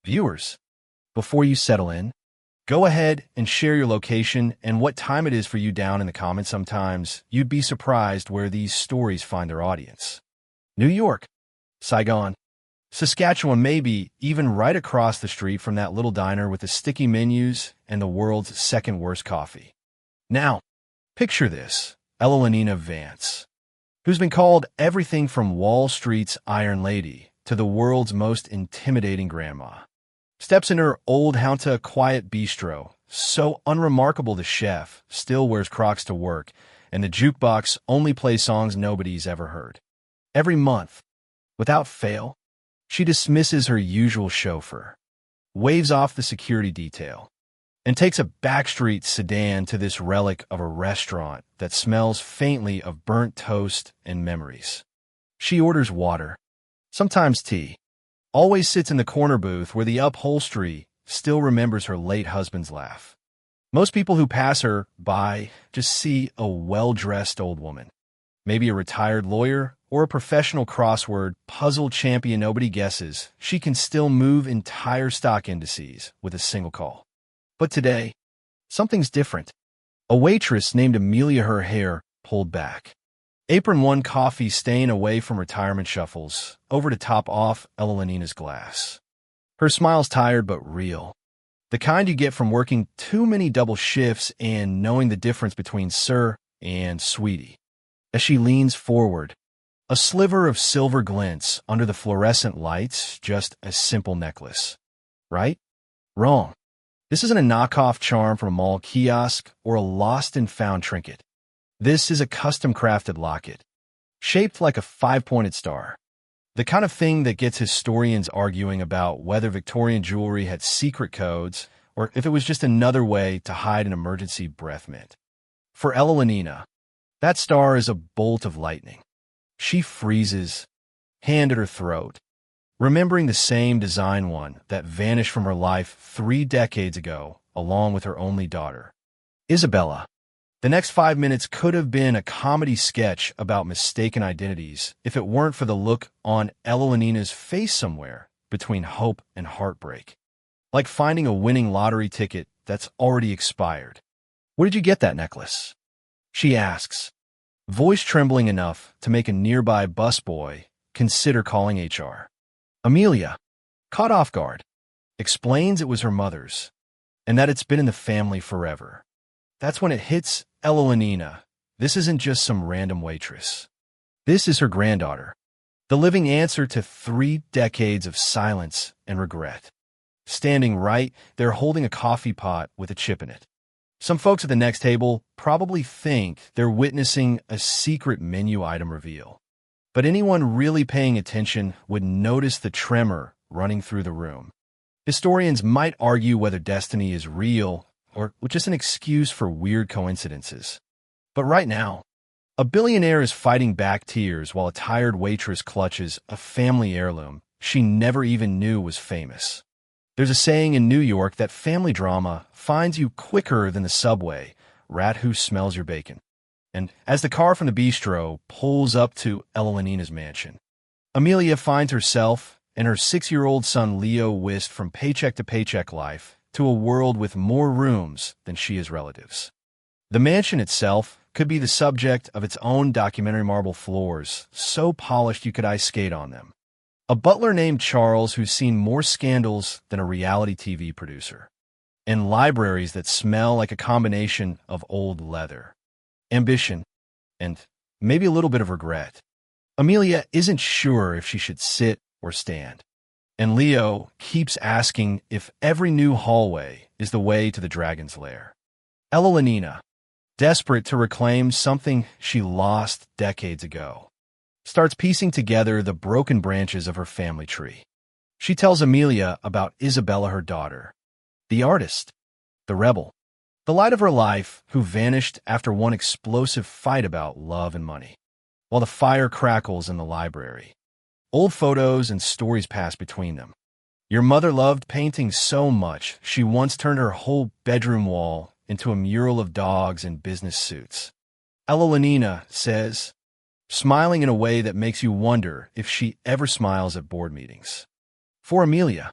Viewers, before you settle in, go ahead and share your location and what time it is for you down in the comments. Sometimes you'd be surprised where these stories find their audience. New York, Saigon, Saskatchewan, maybe even right across the street from that little diner with the sticky menus and the world's second worst coffee. Now, picture this, Evelina Vance, who's been called everything from Wall Street's Iron Lady to the world's most intimidating grandma. Steps in her old Haunta quiet bistro, so unremarkable the chef still wears Crocs to work, and the jukebox only plays songs nobody's ever heard. Every month, without fail, she dismisses her usual chauffeur, waves off the security detail, and takes a backstreet sedan to this relic of a restaurant that smells faintly of burnt toast and memories. She orders water, sometimes tea, always sits in the corner booth where the upholstery still remembers her late husband's laugh. Most people who pass her by just see a well-dressed old woman, maybe a retired lawyer or a professional crossword puzzle champion. Nobody guesses she can still move entire stock indices with a single call. But today, something's different. A waitress named Amelia, her hair pulled back, apron one coffee stain away from retirement shuffles, over to top off Evelina's glass. Her smile's tired but real, the kind you get from working too many double shifts and knowing the difference between sir and sweetie. As she leans forward, a sliver of silver glints under the fluorescent lights, just a simple necklace. Right? Wrong. This isn't a knockoff charm from a mall kiosk or a lost-and-found trinket. This is a custom-crafted locket, shaped like a five-pointed star. The kind of thing that gets historians arguing about whether Victorian jewelry had secret codes or if it was just another way to hide an emergency breath mint. For Evelina, that star is a bolt of lightning. She freezes, hand at her throat, remembering the same design one that vanished from her life 3 decades ago, along with her only daughter, Isabella. The next 5 minutes could have been a comedy sketch about mistaken identities if it weren't for the look on Evelina's face somewhere between hope and heartbreak. Like finding a winning lottery ticket that's already expired. "Where did you get that necklace?" she asks, voice trembling enough to make a nearby busboy consider calling HR. Amelia, caught off guard, explains it was her mother's, and that it's been in the family forever. That's when it hits Evelina. This isn't just some random waitress. This is her granddaughter, the living answer to 3 decades of silence and regret. Standing right there holding a coffee pot with a chip in it. Some folks at the next table probably think they're witnessing a secret menu item reveal. But anyone really paying attention would notice the tremor running through the room. Historians might argue whether destiny is real or just an excuse for weird coincidences. But right now, a billionaire is fighting back tears while a tired waitress clutches a family heirloom she never even knew was famous. There's a saying in New York that family drama finds you quicker than the subway, rat who smells your bacon. And as the car from the bistro pulls up to Evelina's mansion, Amelia finds herself and her 6-year-old son Leo whisked from paycheck to paycheck life to a world with more rooms than she has relatives. The mansion itself could be the subject of its own documentary. Marble floors, so polished you could ice skate on them. A butler named Charles who's seen more scandals than a reality TV producer. And libraries that smell like a combination of old leather, ambition, and maybe a little bit of regret. Amelia isn't sure if she should sit or stand. And Leo keeps asking if every new hallway is the way to the dragon's lair. Evelina, desperate to reclaim something she lost decades ago, starts piecing together the broken branches of her family tree. She tells Amelia about Isabella, her daughter, the artist, the rebel, the light of her life who vanished after one explosive fight about love and money. While the fire crackles in the library, old photos and stories pass between them. Your mother loved painting so much, she once turned her whole bedroom wall into a mural of dogs in business suits. Evelina says, smiling in a way that makes you wonder if she ever smiles at board meetings. For Amelia,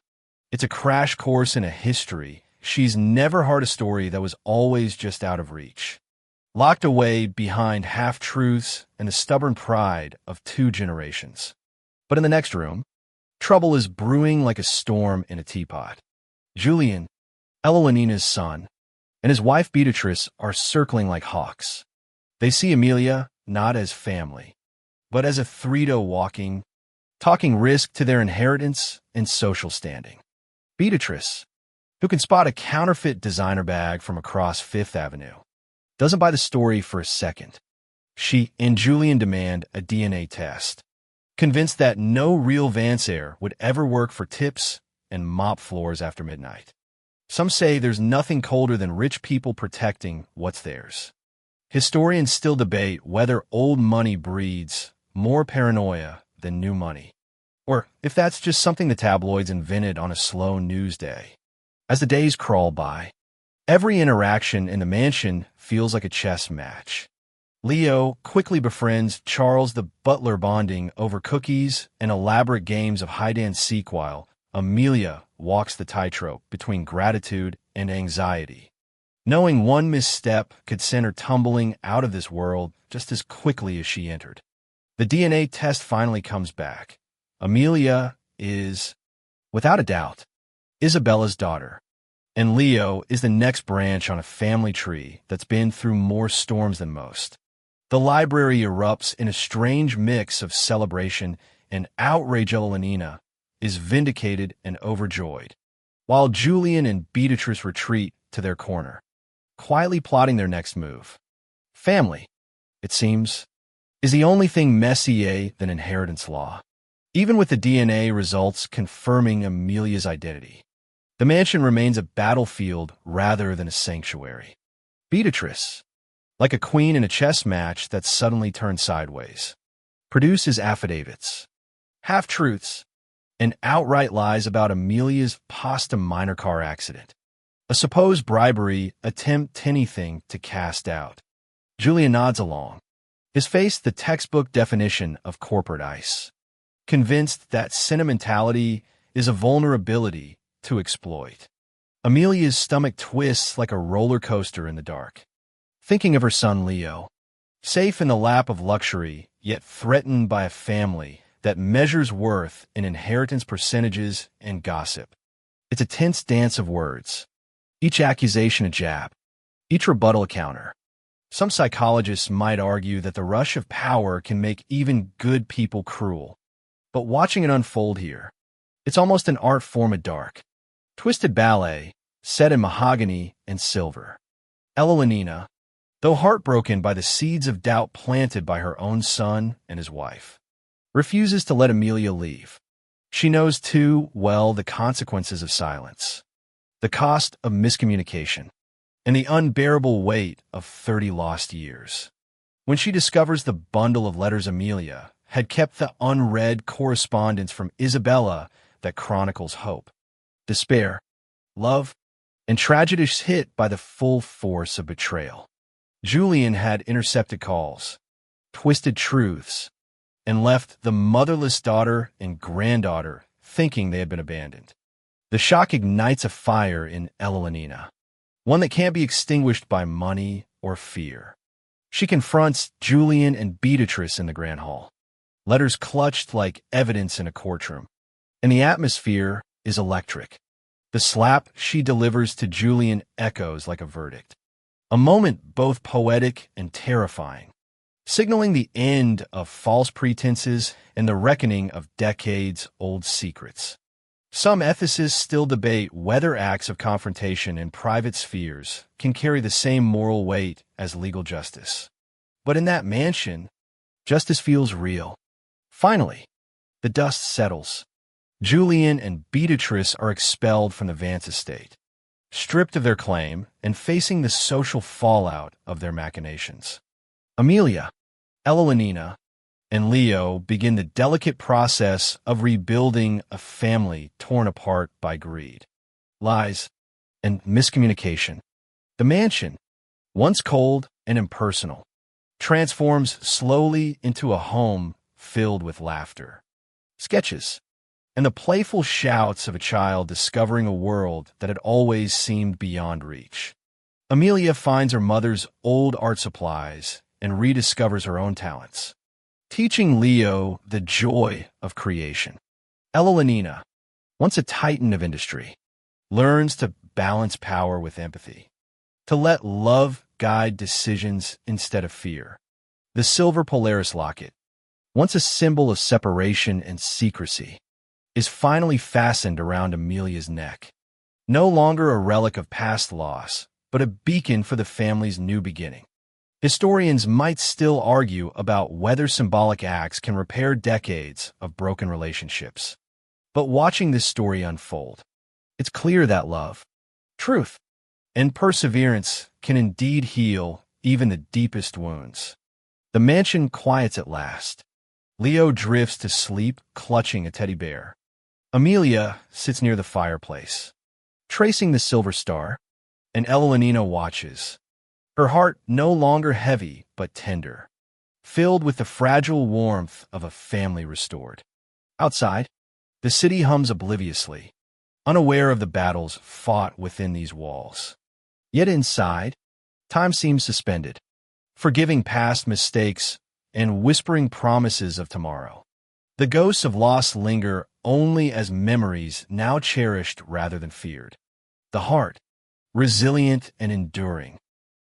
It's a crash course in a history. She's never heard a story that was always just out of reach. Locked away behind half-truths and the stubborn pride of 2 generations. But in the next room, trouble is brewing like a storm in a teapot. Julian, Elenina's son, and his wife Beatrice are circling like hawks. They see Amelia not as family, but as a Thredo talking risk to their inheritance and social standing. Beatrice, who can spot a counterfeit designer bag from across Fifth Avenue, doesn't buy the story for a second. She and Julian demand a DNA test, convinced that no real Vance heir would ever work for tips and mop floors after midnight. Some say there's nothing colder than rich people protecting what's theirs. Historians still debate whether old money breeds more paranoia than new money, or if that's just something the tabloids invented on a slow news day. As the days crawl by, every interaction in the mansion feels like a chess match. Leo quickly befriends Charles the butler, bonding over cookies and elaborate games of hide-and-seek, while Amelia walks the tightrope between gratitude and anxiety, knowing one misstep could send her tumbling out of this world just as quickly as she entered. The DNA test finally comes back. Amelia is, without a doubt, Isabella's daughter, and Leo is the next branch on a family tree that's been through more storms than most. The library erupts in a strange mix of celebration and outrage. Elenina is vindicated and overjoyed, while Julian and Beatrice retreat to their corner, quietly plotting their next move. Family, it seems, is the only thing messier than inheritance law, even with the DNA results confirming Amelia's identity. The mansion remains a battlefield rather than a sanctuary. Beatrice, like a queen in a chess match that suddenly turned sideways, produces affidavits, half-truths, and outright lies about Amelia's pasta minor car accident, a supposed bribery attempt, anything to cast out. Julian nods along, his face the textbook definition of corporate ice, convinced that sentimentality is a vulnerability to exploit. Amelia's stomach twists like a roller coaster in the dark, thinking of her son Leo, safe in the lap of luxury, yet threatened by a family that measures worth in inheritance percentages and gossip. It's a tense dance of words, each accusation a jab, each rebuttal a counter. Some psychologists might argue that the rush of power can make even good people cruel. But watching it unfold here, it's almost an art form of dark, twisted ballet set in mahogany and silver. Elenina, though heartbroken by the seeds of doubt planted by her own son and his wife, refuses to let Amelia leave. She knows too well the consequences of silence, the cost of miscommunication, and the unbearable weight of 30 lost years. When she discovers the bundle of letters Amelia had kept, the unread correspondence from Isabella that chronicles hope, despair, love, and tragedy, is hit by the full force of betrayal. Julian had intercepted calls, twisted truths, and left the motherless daughter and granddaughter thinking they had been abandoned. The shock ignites a fire in Elenina, one that can't be extinguished by money or fear. She confronts Julian and Beatrice in the Grand Hall, letters clutched like evidence in a courtroom, and the atmosphere is electric. The slap she delivers to Julian echoes like a verdict, a moment both poetic and terrifying, signaling the end of false pretenses and the reckoning of decades-old secrets. Some ethicists still debate whether acts of confrontation in private spheres can carry the same moral weight as legal justice. But in that mansion, justice feels real. Finally, the dust settles. Julian and Beatrice are expelled from the Vance estate, stripped of their claim and facing the social fallout of their machinations. Amelia, Elenina, and Leo begin the delicate process of rebuilding a family torn apart by greed, lies, and miscommunication. The mansion, once cold and impersonal, transforms slowly into a home filled with laughter, sketches, and the playful shouts of a child discovering a world that had always seemed beyond reach. Amelia finds her mother's old art supplies and rediscovers her own talents, teaching Leo the joy of creation. Elenina, once a titan of industry, learns to balance power with empathy, to let love guide decisions instead of fear. The silver Polaris locket, once a symbol of separation and secrecy, is finally fastened around Amelia's neck. No longer a relic of past loss, but a beacon for the family's new beginning. Historians might still argue about whether symbolic acts can repair decades of broken relationships. But watching this story unfold, it's clear that love, truth, and perseverance can indeed heal even the deepest wounds. The mansion quiets at last. Leo drifts to sleep, clutching a teddy bear. Amelia sits near the fireplace, tracing the silver star, and Elenina watches, her heart no longer heavy but tender, filled with the fragile warmth of a family restored. Outside, the city hums obliviously, unaware of the battles fought within these walls. Yet inside, time seems suspended, forgiving past mistakes and whispering promises of tomorrow. The ghosts of loss linger only as memories now cherished rather than feared. The heart, resilient and enduring,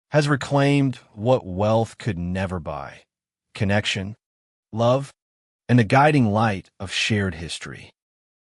has reclaimed what wealth could never buy: connection, love, and the guiding light of shared history.